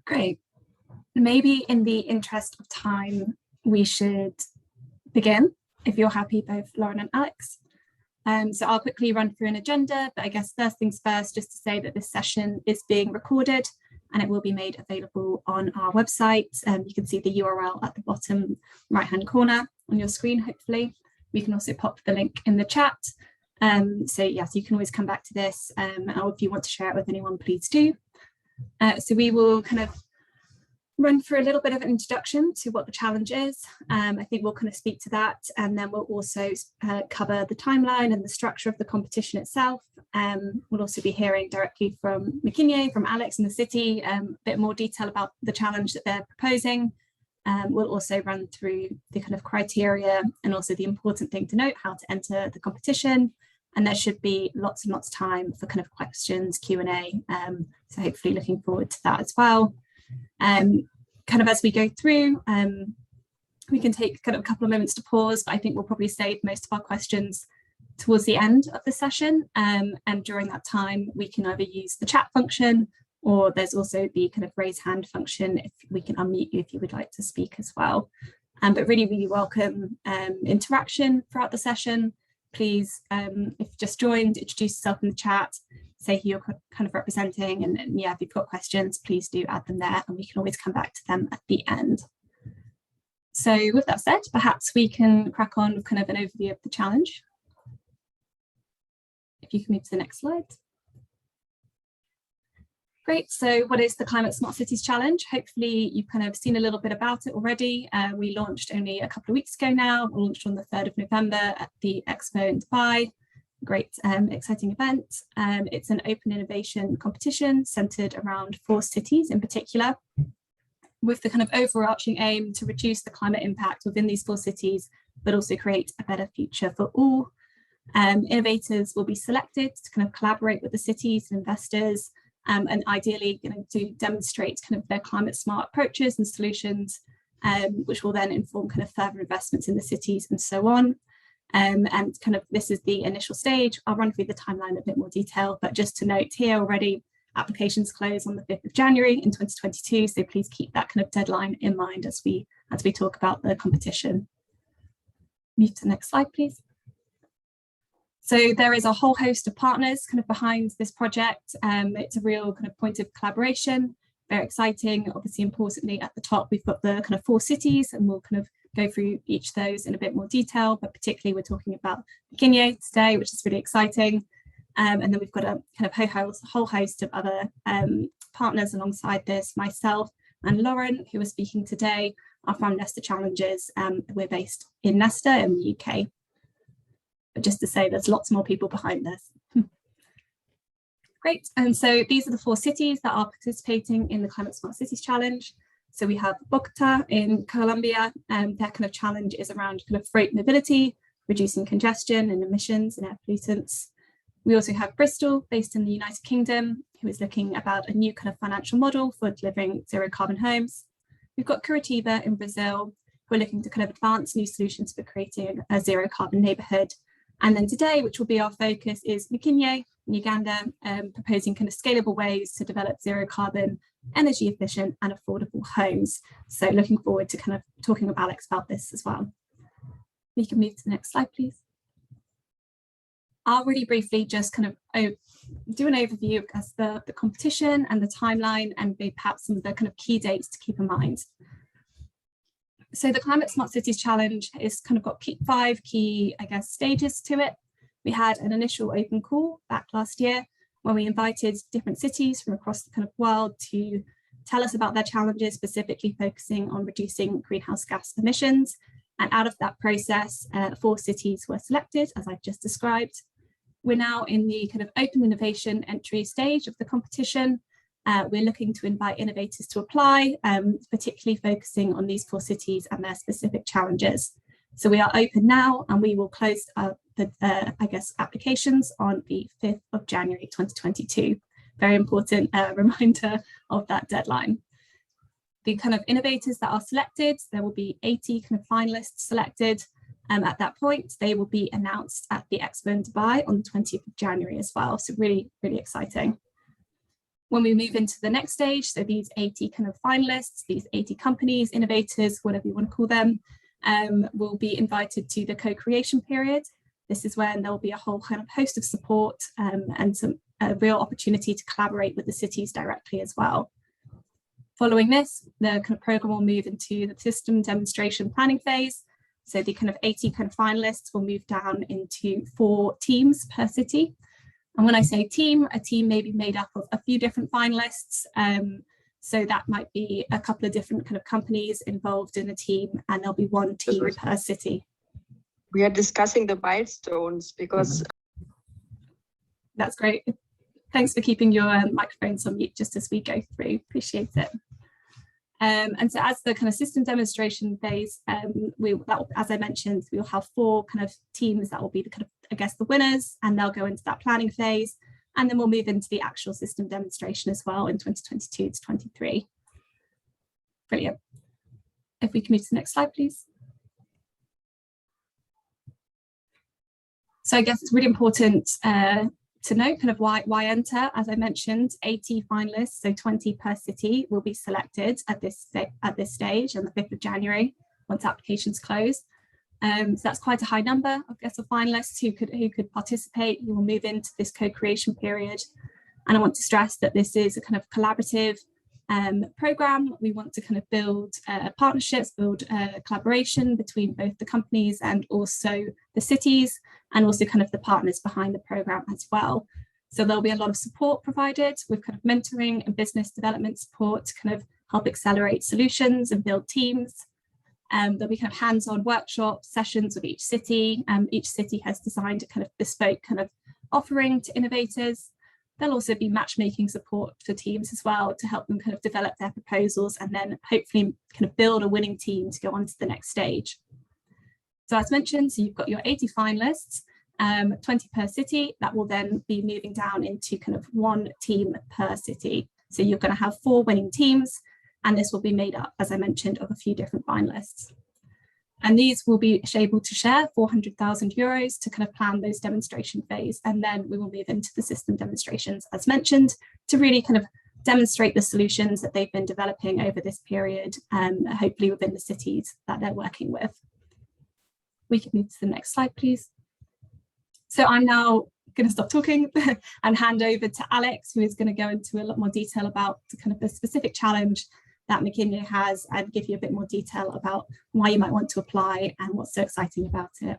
Great. Maybe in the interest of time, we should begin, if you're happy, both Lauren and Alex. So I'll quickly run through an agenda, but I guess first things first, just to say that this session is being recorded and it will be made available on our website. You can see the URL at the bottom right-hand corner on your screen, hopefully. We can also pop the link in the chat. So yes, you can always come back to this, or if you want to share it with anyone, please do. So we will kind of run through a little bit of an introduction to what the challenge is. I think we'll kind of speak to that, and then we'll also cover the timeline and the structure of the competition itself. We'll also be hearing directly from Makindye, from Alex and the city, a bit more detail about the challenge that they're proposing. We'll also run through the kind of criteria and also the important thing to note, how to enter the competition. And there should be lots and lots of time for kind of questions, Q&A. So hopefully looking forward to that as well. Kind of as we go through, we can take kind of a couple of moments to pause, but I think we'll probably save most of our questions towards the end of the session. And during that time, we can either use the chat function, or there's also the kind of raise hand function if we can unmute you if you would like to speak as well. But really, really welcome interaction throughout the session. Please, if you've just joined, introduce yourself in the chat, say who you're kind of representing, and yeah, if you've got questions, please do add them there, and we can always come back to them at the end. So with that said, perhaps we can crack on with kind of an overview of the challenge. If you can move to the next slide. Great, so what is the Climate Smart Cities Challenge? Hopefully you've kind of seen a little bit about it already. We launched only a couple of weeks ago now. We launched on the 3rd of November at the Expo in Dubai. Great, exciting event. It's an open innovation competition centered around 4 cities in particular, with the kind of overarching aim to reduce the climate impact within these 4 cities, but also create a better future for all. Innovators will be selected to kind of collaborate with the cities and investors, and ideally to demonstrate kind of their climate smart approaches and solutions, which will then inform kind of further investments in the cities and so on. And kind of this is the initial stage. I'll run through the timeline in a bit more detail, but just to note here already, applications close on the 5th of January in 2022. So please keep that kind of deadline in mind as we talk about the competition. Move to the next slide, please. So there is a whole host of partners kind of behind this project. It's a real kind of point of collaboration, very exciting. Obviously, importantly, at the top, we've got the kind of 4 cities, and we'll kind of go through each of those in a bit more detail, but particularly we're talking about Makindye today, which is really exciting. And then we've got a kind of whole host of other partners alongside this. Myself and Lauren, who are speaking today, are from Nesta Challenges. We're based in Nesta in the UK. But just to say, there's lots more people behind this. Great, and so these are the 4 cities that are participating in the Climate Smart Cities Challenge. So we have Bogota in Colombia, their kind of challenge is around kind of freight mobility, reducing congestion and emissions and air pollutants. We also have Bristol, based in the United Kingdom, who is looking about a new kind of financial model for delivering zero carbon homes. We've got Curitiba in Brazil, who are looking to kind of advance new solutions for creating a zero carbon neighborhood. And then today, which will be our focus, is Makindye in Uganda, proposing kind of scalable ways to develop zero carbon, energy efficient and affordable homes. So looking forward to kind of talking with Alex about this as well. We can move to the next slide, please. I'll really briefly just kind of do an overview of the competition and the timeline, and maybe perhaps some of the kind of key dates to keep in mind. So the Climate Smart Cities Challenge is kind of got 5 key, I guess, stages to it. We had an initial open call back last year when we invited different cities from across the kind of world to tell us about their challenges, specifically focusing on reducing greenhouse gas emissions. And out of that process, 4 cities were selected, as I've just described. We're now in the kind of open innovation entry stage of the competition. We're looking to invite innovators to apply, particularly focusing on these 4 cities and their specific challenges. So we are open now, and we will close the applications on the 5th of January 2022. Very important reminder of that deadline. The kind of innovators that are selected, there will be 80 kind of finalists selected. At that point, they will be announced at the Expo in Dubai on the 20th of January as well. So really, really exciting. When we move into the next stage, so these 80 kind of finalists, these 80 companies, innovators, whatever you want to call them, will be invited to the co-creation period. This is when there will be a whole kind of host of support and some real opportunity to collaborate with the cities directly as well. Following this, the kind of program will move into the system demonstration planning phase. So the kind of 80 kind of finalists will move down into 4 teams per city. And when I say team, a team may be made up of a few different finalists. So that might be a couple of different kind of companies involved in a team, and there'll be 1 team per city. We are discussing the milestones because... That's great. Thanks for keeping your microphones on mute just as we go through. Appreciate it. And so as the kind of system demonstration phase, as I mentioned, we'll have 4 kind of teams that will be the kind of, I guess, the winners, and they'll go into that planning phase. And then we'll move into the actual system demonstration as well in 2022 to 23. Brilliant. If we can move to the next slide, please. So I guess it's really important to note kind of why enter. As I mentioned, 80 finalists, so 20 per city, will be selected at this stage on the 5th of January once applications close. So that's quite a high number, I guess, of finalists who could participate, who will move into this co-creation period. And I want to stress that this is a kind of collaborative program. We want to kind of build partnerships, build collaboration between both the companies and also the cities, and also kind of the partners behind the program as well. So there'll be a lot of support provided with kind of mentoring and business development support to kind of help accelerate solutions and build teams. There'll be kind of hands-on workshop sessions with each city. Each city has designed a kind of bespoke kind of offering to innovators. There'll also be matchmaking support for teams as well to help them kind of develop their proposals and then hopefully kind of build a winning team to go on to the next stage. So as mentioned, so you've got your 80 finalists, 20 per city, that will then be moving down into kind of 1 team per city. So you're going to have 4 winning teams, and this will be made up, as I mentioned, of a few different finalists. And these will be able to share 400,000 euros to kind of plan those demonstration phase. And then we will move into the system demonstrations, as mentioned, to really kind of demonstrate the solutions that they've been developing over this period, hopefully within the cities that they're working with. We can move to the next slide, please. So I'm now going to stop talking and hand over to Alex, who is going to go into a lot more detail about the kind of the specific challenge that Makindye has and give you a bit more detail about why you might want to apply and what's so exciting about it.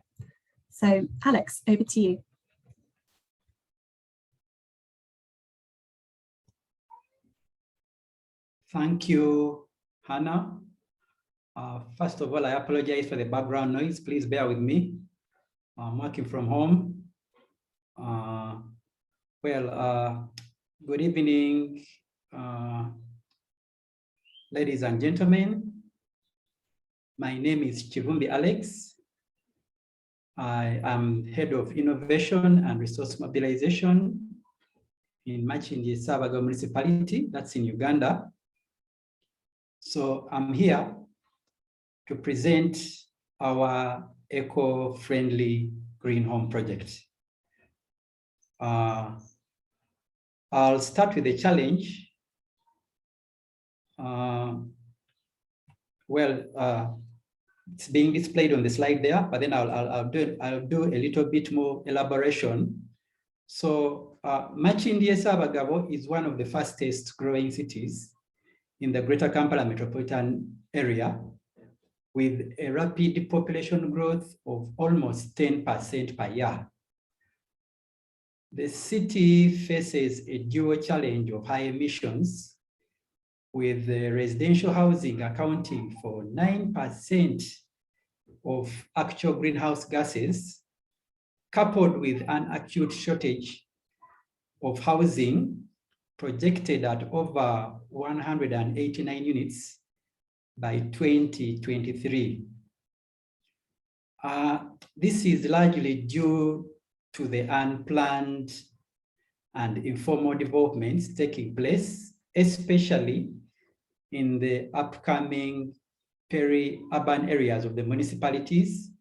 So Alex, over to you. Thank you, Hannah. First of all, I apologize for the background noise. Please bear with me. I'm working from home. Good evening, ladies and gentlemen. My name is Chivumbi Alex. I am Head of Innovation and Resource Mobilization in Makindye Ssabagabo Municipality, that's in Uganda. So I'm here to present our eco-friendly green home project. I'll start with the challenge. It's being displayed on the slide there, but then I'll do a little bit more elaboration. So Makindye Ssabagabo is one of the fastest growing cities in the Greater Kampala metropolitan area, with a rapid population growth of almost 10% per year. The city faces a dual challenge of high emissions, with the residential housing accounting for 9% of actual greenhouse gases, coupled with an acute shortage of housing projected at over 189 units by 2023. This is largely due to the unplanned and informal developments taking place, especially in the upcoming peri-urban areas of the municipalities.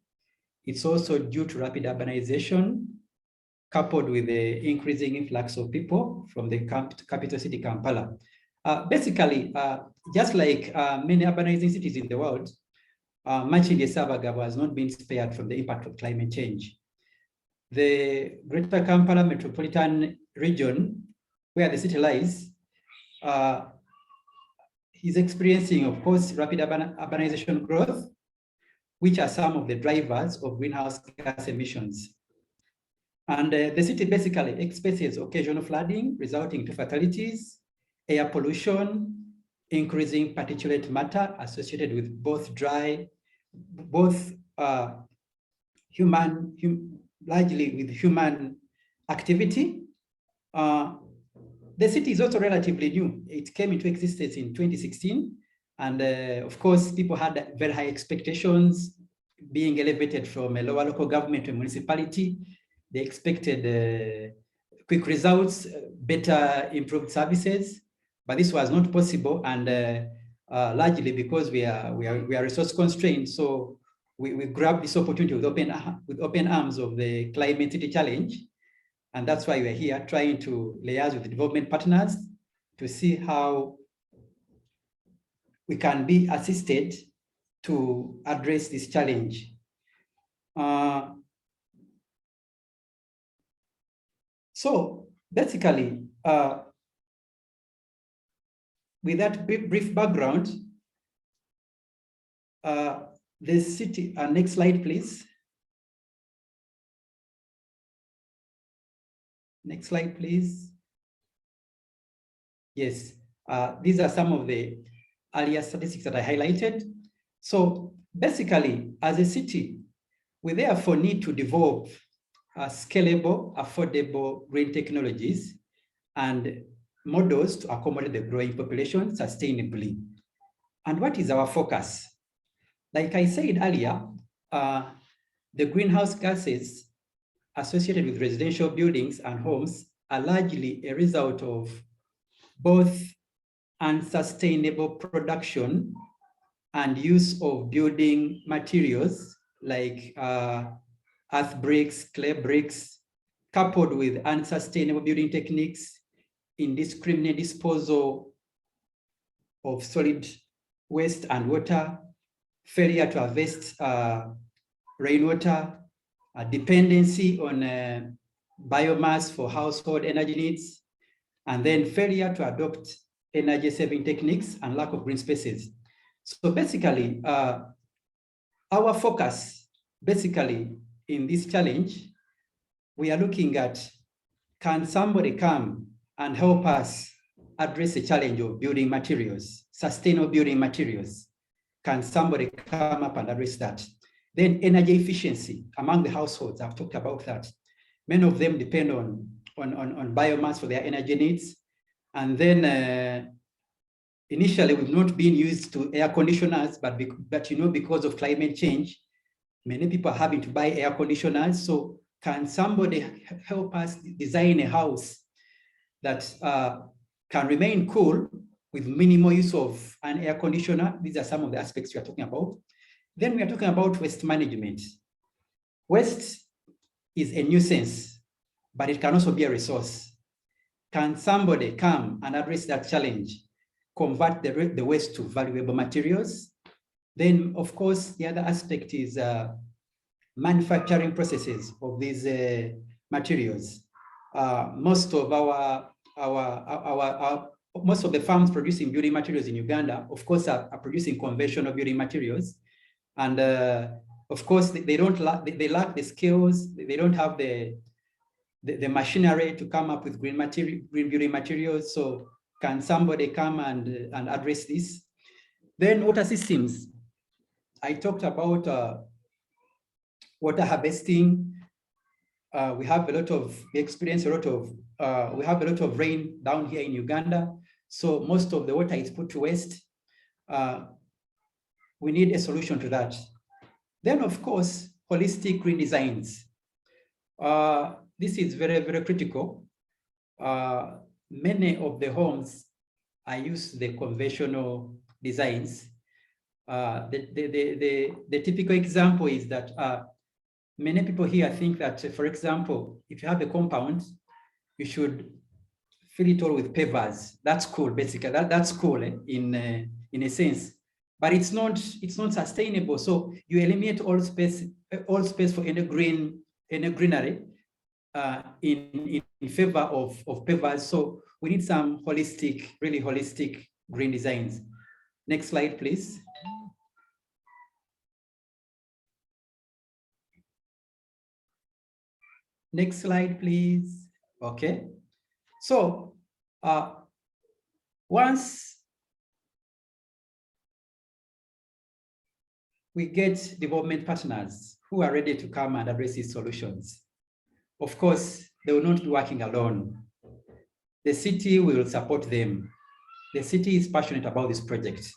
It's also due to rapid urbanization, coupled with the increasing influx of people from the capital city, Kampala. Basically, just like many urbanizing cities in the world, Makindye Ssabagabo has not been spared from the impact of climate change. The Greater Kampala metropolitan region, where the city lies, is experiencing, of course, rapid urbanization growth, which are some of the drivers of greenhouse gas emissions. And the city basically experiences occasional flooding resulting to fatalities, air pollution, increasing particulate matter associated with both largely with human activity. The city is also relatively new. It came into existence in 2016. And of course, people had very high expectations, being elevated from a lower local government to a municipality. They expected quick results, better improved services, but this was not possible. And largely because we are resource constrained. So we grabbed this opportunity with open arms of the climate city challenge. And that's why we're here trying to liaise with the development partners to see how we can be assisted to address this challenge. So basically, with that brief background, the city, next slide, please. Next slide, please. Yes, these are some of the earlier statistics that I highlighted. So basically, as a city, we therefore need to develop scalable, affordable green technologies and models to accommodate the growing population sustainably. And what is our focus? Like I said earlier, the greenhouse gases associated with residential buildings and homes are largely a result of both unsustainable production and use of building materials like earth bricks, clay bricks, coupled with unsustainable building techniques, indiscriminate disposal of solid waste and water, failure to harvest rainwater, dependency on biomass for household energy needs, and then failure to adopt energy-saving techniques and lack of green spaces. So basically, our focus, basically, in this challenge, we are looking at, can somebody come and help us address the challenge of building materials, sustainable building materials? Can somebody come up and address that? Then energy efficiency among the households, I've talked about that. Many of them depend on biomass for their energy needs. And then initially we've not been used to air conditioners, but you know, because of climate change, many people are having to buy air conditioners. So can somebody help us design a house that can remain cool with minimal use of an air conditioner? These are some of the aspects we are talking about. Then we are talking about waste management. Waste is a nuisance, but it can also be a resource. Can somebody come and address that challenge, convert the waste to valuable materials? Then, of course, the other aspect is manufacturing processes of these materials. Most of most of the farms producing building materials in Uganda, of course, are producing conventional building materials. And of course, they lack the skills. They don't have the machinery to come up with green building materials. So can somebody come and address this? Then water systems. I talked about water harvesting. We have a lot of rain down here in Uganda. So most of the water is put to waste. We need a solution to that. Then, of course, holistic green designs. This is very, very critical. Many of the homes, I use the conventional designs. The typical example is that many people here think that, for example, if you have a compound, you should fill it all with pavers. That's cool, basically. That's cool in a sense, but it's not sustainable. So you eliminate all space for any greenery in favor of pavers. So we need some holistic, really holistic green designs. Next slide, please. Next slide, please. Okay. So once we get development partners who are ready to come and address these solutions, of course, they will not be working alone. The city will support them. The city is passionate about this project.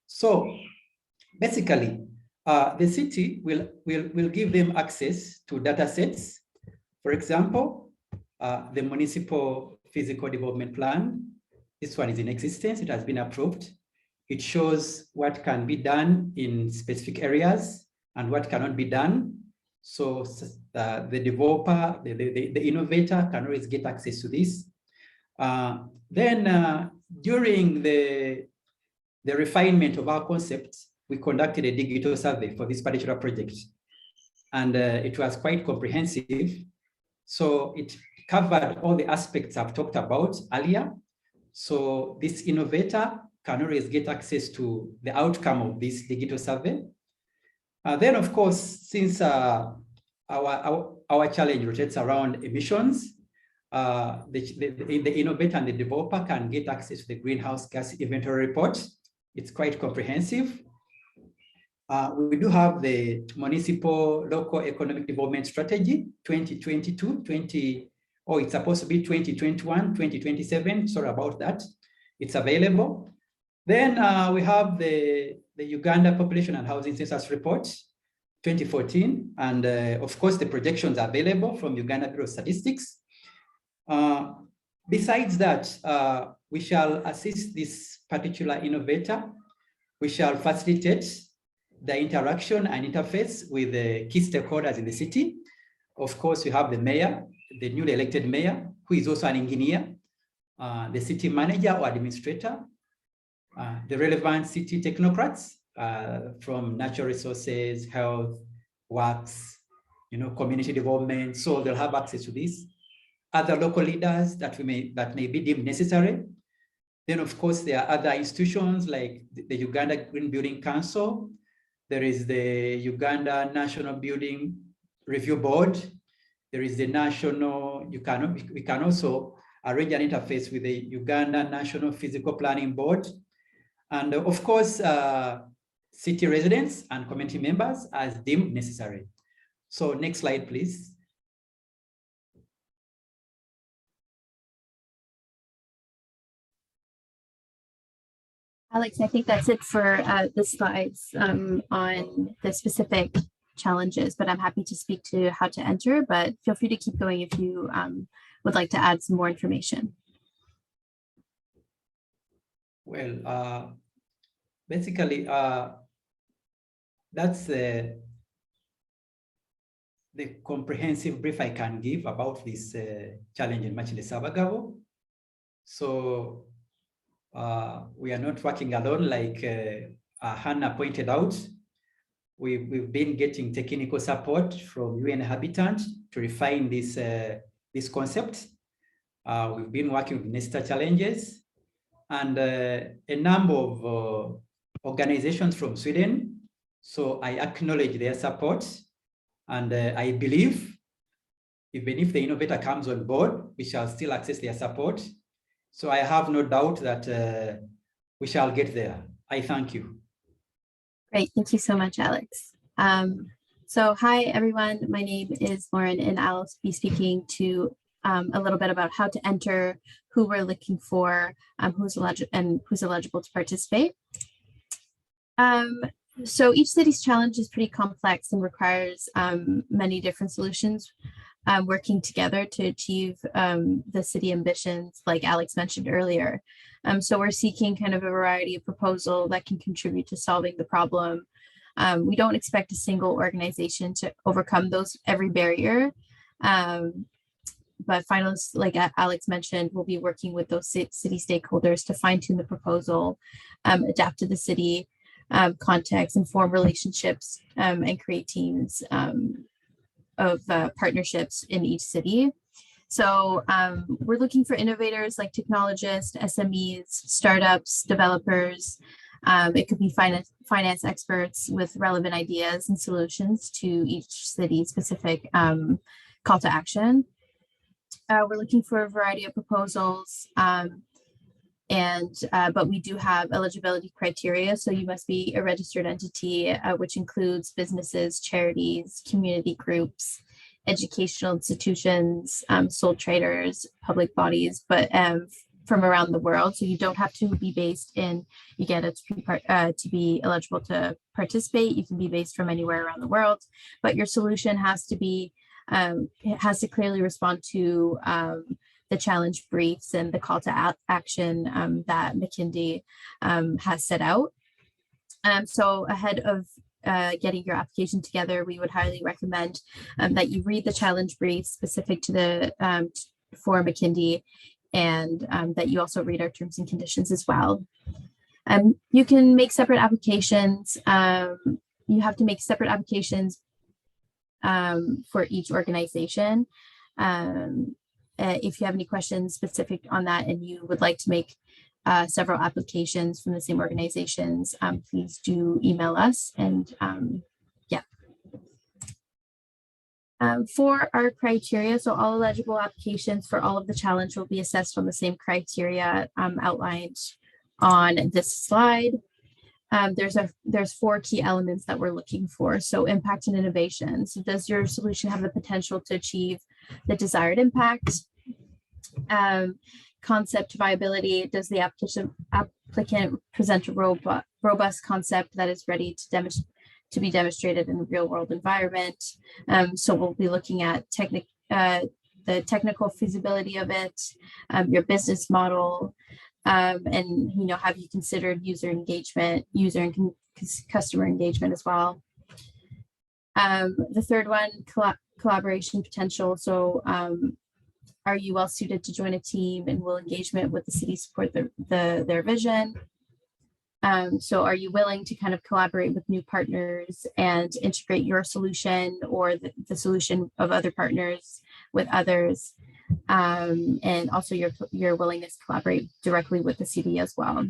So basically, the city will give them access to data sets. For example, the municipal physical development plan. This one is in existence. It has been approved. It shows what can be done in specific areas and what cannot be done. So the developer, the innovator can always get access to this. Then during the refinement of our concept, we conducted a digital survey for this particular project. And it was quite comprehensive. So it covered all the aspects I've talked about earlier. So this innovator can always get access to the outcome of this digital survey. Then, of course, since our challenge rotates around emissions, the innovator and the developer can get access to the greenhouse gas inventory report. It's quite comprehensive. We do have the municipal local economic development strategy 2022, it's supposed to be 2021, 2027. Sorry about that. It's available. Then we have the Uganda Population and Housing Census Report 2014. And of course, the projections are available from Uganda Bureau of Statistics. Besides that, we shall assist this particular innovator. We shall facilitate the interaction and interface with the key stakeholders in the city. Of course, we have the mayor, the newly elected mayor, who is also an engineer, the city manager or administrator, the relevant city technocrats from natural resources, health, works, community development. So they'll have access to this. Other local leaders that may be deemed necessary. Then, of course, there are other institutions like the Uganda Green Building Council. There is the Uganda National Building Review Board. There is the national, we can also arrange an interface with the Uganda National Physical Planning Board. And of course, city residents and community members as deemed necessary. So next slide, please. Alex, I think that's it for the slides on the specific challenges, but I'm happy to speak to how to enter, but feel free to keep going if you would like to add some more information. Well, basically, that's the comprehensive brief I can give about this challenge in Makindye Ssabagabo. So we are not working alone, like Hannah pointed out. We've been getting technical support from UN Habitat to refine this concept. We've been working with Nesta Challenges and a number of organizations from Sweden. So I acknowledge their support, and I believe even if the innovator comes on board, we shall still access their support. So I have no doubt that we shall get there. I thank you. Great, thank you so much, Alex. So hi, everyone. My name is Lauren, and I'll be speaking to a little bit about how to enter, who we're looking for, who's eligible to participate. So each city's challenge is pretty complex and requires many different solutions working together to achieve the city ambitions, like Alex mentioned earlier. So we're seeking kind of a variety of proposals that can contribute to solving the problem We don't expect a single organization to overcome every barrier. But finalists, like Alex mentioned, will be working with those city stakeholders to fine tune the proposal, adapt to the city context, and form relationships and create teams of partnerships in each city. So we're looking for innovators like technologists, SMEs, startups, developers. It could be finance experts with relevant ideas and solutions to each city specific call to action. We're looking for a variety of proposals, but we do have eligibility criteria. So you must be a registered entity, which includes businesses, charities, community groups, educational institutions, sole traders, public bodies, but from around the world. So you don't have to be based in Uganda to be eligible to participate. You can be based from anywhere around the world, but your solution has to be it has to clearly respond to the challenge briefs and the call to action that Makindye has set out. So ahead of getting your application together, we would highly recommend that you read the challenge brief specific to the for Makindye, and that you also read our terms and conditions as well. You can make separate applications. You have to make separate applications for each organization. If you have any questions specific on that and you would like to make several applications from the same organizations, please do email us. And for our criteria, so all eligible applications for all of the challenge will be assessed on the same criteria outlined on this slide. There's 4 key elements that we're looking for. So impact and innovation. So does your solution have the potential to achieve the desired impact? Concept viability. Does the applicant present a robust concept that is ready to be demonstrated in a real world environment? So we'll be looking at the technical feasibility of it, your business model, and have you considered user engagement, and customer engagement as well. The third one, collaboration potential. So are you well suited to join a team, and will engagement with the city support their vision? So are you willing to kind of collaborate with new partners and integrate your solution or the solution of other partners with others? And also your willingness to collaborate directly with the city as well.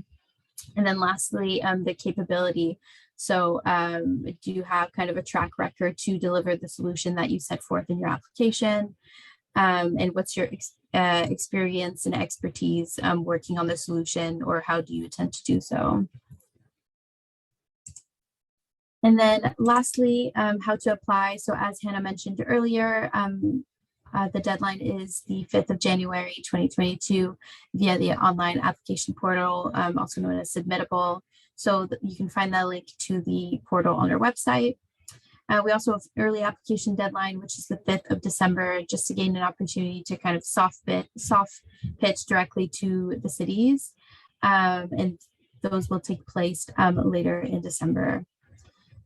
And then lastly, the capability. So do you have kind of a track record to deliver the solution that you set forth in your application? And what's your experience and expertise working on the solution, or how do you intend to do so? And then lastly, how to apply. So as Hannah mentioned earlier, the deadline is the 5th of January, 2022 via the online application portal, also known as Submittable. So you can find that link to the portal on our website. We also have early application deadline, which is the 5th of December, just to gain an opportunity to kind of soft pitch directly to the cities. And those will take place later in December.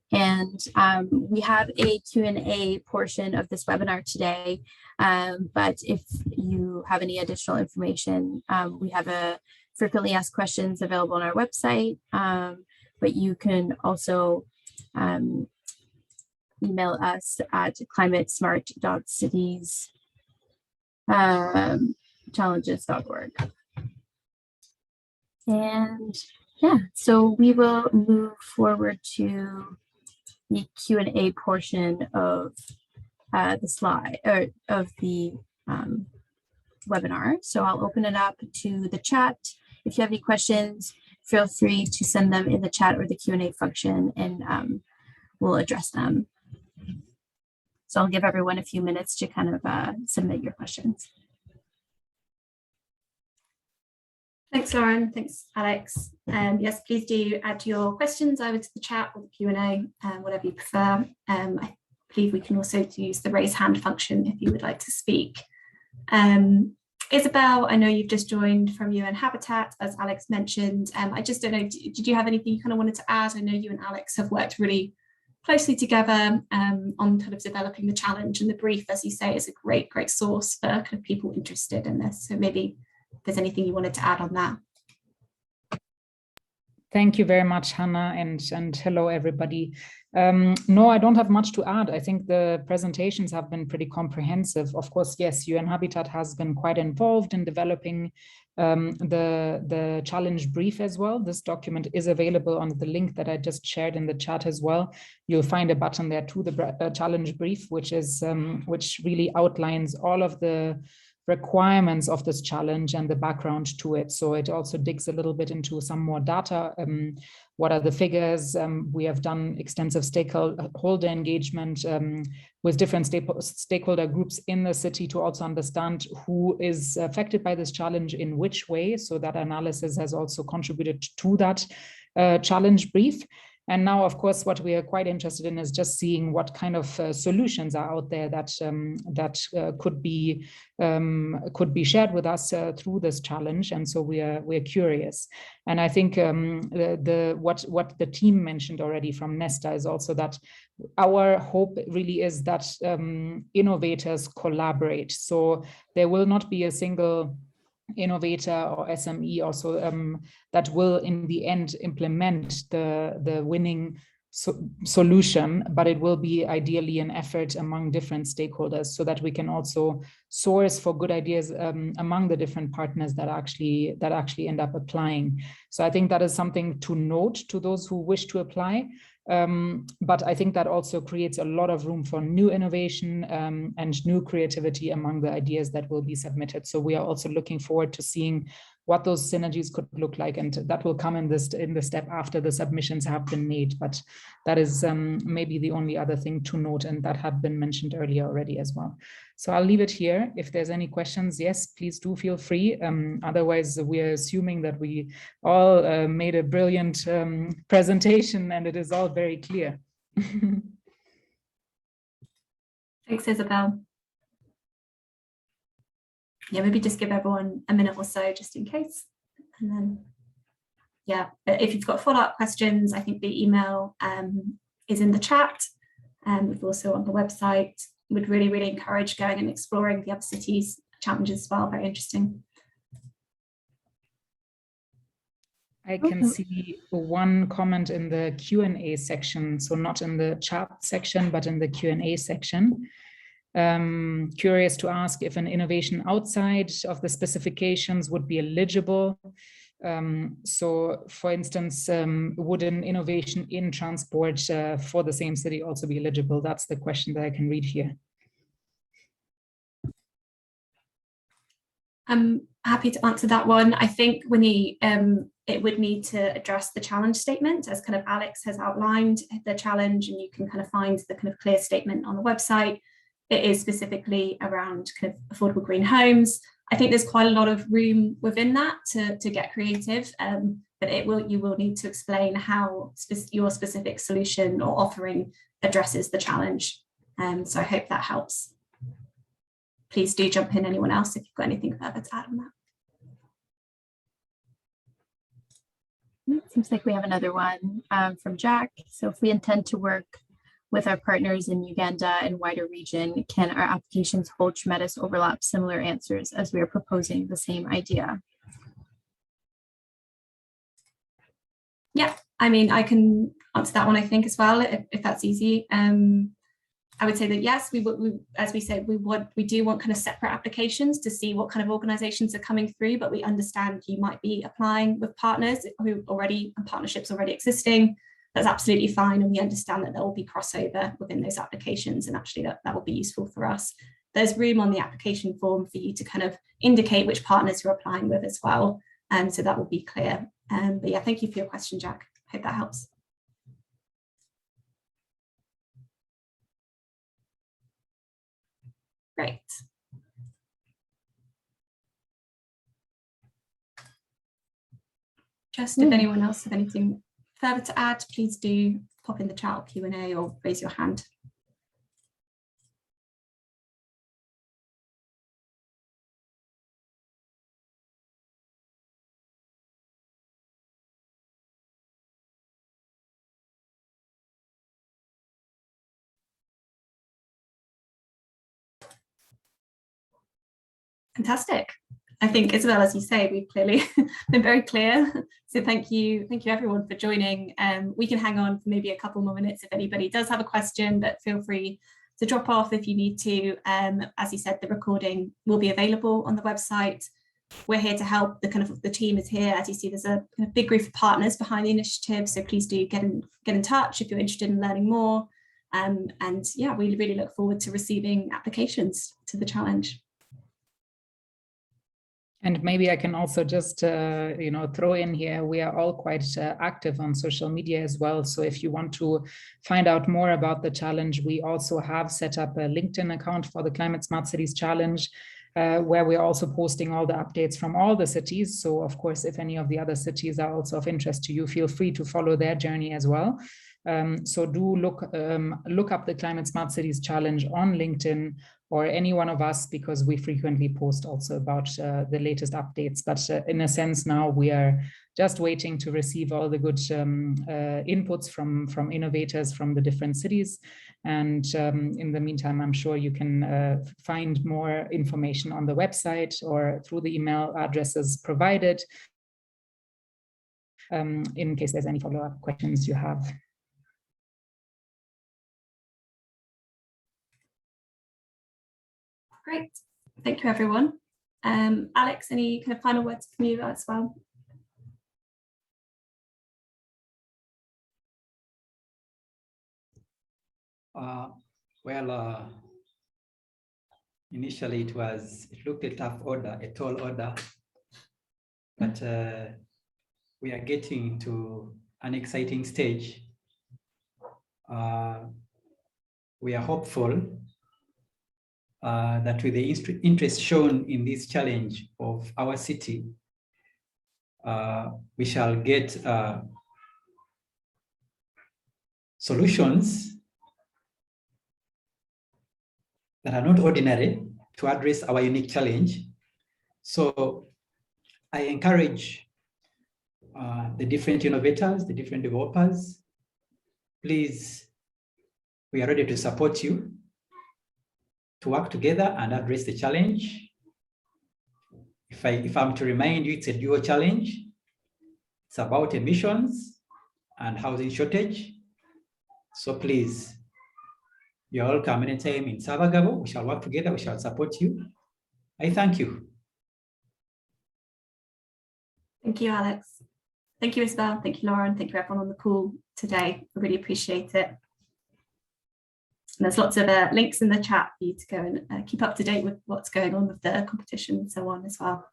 And we have a Q&A portion of this webinar today, but if you have any additional information, we have a frequently asked questions available on our website, but you can also email us at climatesmart.cities.challenges.org. And yeah, so we will move forward to the Q&A portion of the slide or of the webinar. So I'll open it up to the chat. If you have any questions, feel free to send them in the chat or the Q&A function, and we'll address them. So I'll give everyone a few minutes to kind of submit your questions. Thanks, Lauren. Thanks, Alex. Yes, please do add your questions over to the chat or the Q&A, whatever you prefer. I believe we can also use the raise hand function if you would like to speak. Isabel, I know you've just joined from UN Habitat, as Alex mentioned. I just don't know, did you have anything you kind of wanted to add? I know you and Alex have worked really closely together on kind of developing the challenge, and the brief, as you say, is a great source for kind of people interested in this. So maybe if there's anything you wanted to add on that. Thank you very much, Hannah, and hello, everybody. No, I don't have much to add. I think the presentations have been pretty comprehensive. Of course, yes, UN Habitat has been quite involved in developing the challenge brief as well. This document is available on the link that I just shared in the chat as well. You'll find a button there to the challenge brief, which really outlines all of the requirements of this challenge and the background to it. So it also digs a little bit into some more data. What are the figures? We have done extensive stakeholder engagement with different stakeholder groups in the city to also understand who is affected by this challenge in which way. So that analysis has also contributed to that challenge brief. And now, of course, what we are quite interested in is just seeing what kind of solutions are out there that could be shared with us through this challenge. And so we're curious. And I think what the team mentioned already from Nesta is also that our hope really is that innovators collaborate. So there will not be a single innovator or SME also that will in the end implement the winning solution, but it will be ideally an effort among different stakeholders so that we can also source for good ideas among the different partners that actually end up applying. So I think that is something to note to those who wish to apply. But I think that also creates a lot of room for new innovation and new creativity among the ideas that will be submitted. So we are also looking forward to seeing what those synergies could look like, and that will come in the step after the submissions have been made. But that is maybe the only other thing to note, and that had been mentioned earlier already as well. So I'll leave it here. If there's any questions, yes, please do feel free. Otherwise, we are assuming that we all made a brilliant presentation and it is all very clear. Thanks, Isabel. Yeah, maybe just give everyone a minute or so just in case. And then, yeah, if you've got follow-up questions, I think the email is in the chat. We've also on the website. Would really encourage going and exploring the other cities' challenges as well. Very interesting. I can see one comment in the Q&A section, so not in the chat section, but in the Q&A section. Curious to ask if an innovation outside of the specifications would be eligible. So, for instance, would an innovation in transport for the same city also be eligible? That's the question that I can read here. I'm happy to answer that one. I think when it would need to address the challenge statement, as kind of Alex has outlined the challenge, and you can kind of find the kind of clear statement on the website. It is specifically around kind of affordable green homes. I think there's quite a lot of room within that to get creative, but you will need to explain how your specific solution or offering addresses the challenge. So I hope that helps. Please do jump in, anyone else, if you've got anything further to add on that. It seems like we have another one from Jack. So if we intend to work with our partners in Uganda and wider region, can our applications hold tremendous overlap similar answers as we are proposing the same idea? Yeah, I mean, I can answer that one, I think, as well, if that's easy. I would say that yes, as we said, we do want kind of separate applications to see what kind of organizations are coming through, but we understand you might be applying with partners who already, and partnerships already existing. That's absolutely fine, and we understand that there will be crossover within those applications, and actually that will be useful for us. There's room on the application form for you to kind of indicate which partners you're applying with as well, and so that will be clear. But yeah, thank you for your question, Jack. Hope that helps. Great. Just if anyone else has anything further to add, please do pop in the chat or Q&A or raise your hand. Fantastic. I think, Isabel, as you say, we've clearly been very clear. So thank you everyone for joining. We can hang on for maybe a couple more minutes if anybody does have a question, but feel free to drop off if you need to. As you said, the recording will be available on the website. We're here to help. The team is here. As you see, there's a kind of big group of partners behind the initiative. So please do get in touch if you're interested in learning more. And yeah, we really look forward to receiving applications to the challenge. And maybe I can also just, throw in here, we are all quite active on social media as well. So if you want to find out more about the challenge, we also have set up a LinkedIn account for the Climate Smart Cities Challenge, where we're also posting all the updates from all the cities. So of course, if any of the other cities are also of interest to you, feel free to follow their journey as well. So do look up the Climate Smart Cities Challenge on LinkedIn or any one of us, because we frequently post also about the latest updates. But in a sense, now we are just waiting to receive all the good inputs from innovators from the different cities. And in the meantime, I'm sure you can find more information on the website or through the email addresses provided, in case there's any follow-up questions you have. Great. Thank you, everyone. Alex, any kind of final words from you as well? Initially it looked a tough order, a tall order, but we are getting to an exciting stage. We are hopeful that with the interest shown in this challenge of our city, we shall get solutions that are not ordinary to address our unique challenge. So I encourage the different innovators, the different developers, please, we are ready to support you to work together and address the challenge. If I'm to remind you, it's a dual challenge. It's about emissions and housing shortage. So please, you're welcome anytime in Ssabagabo. We shall work together. We shall support you. I thank you. Thank you, Alex. Thank you, Isabel. Thank you, Lauren. Thank you, everyone on the call today. I really appreciate it. And there's lots of links in the chat for you to go and keep up to date with what's going on with the competition and so on as well.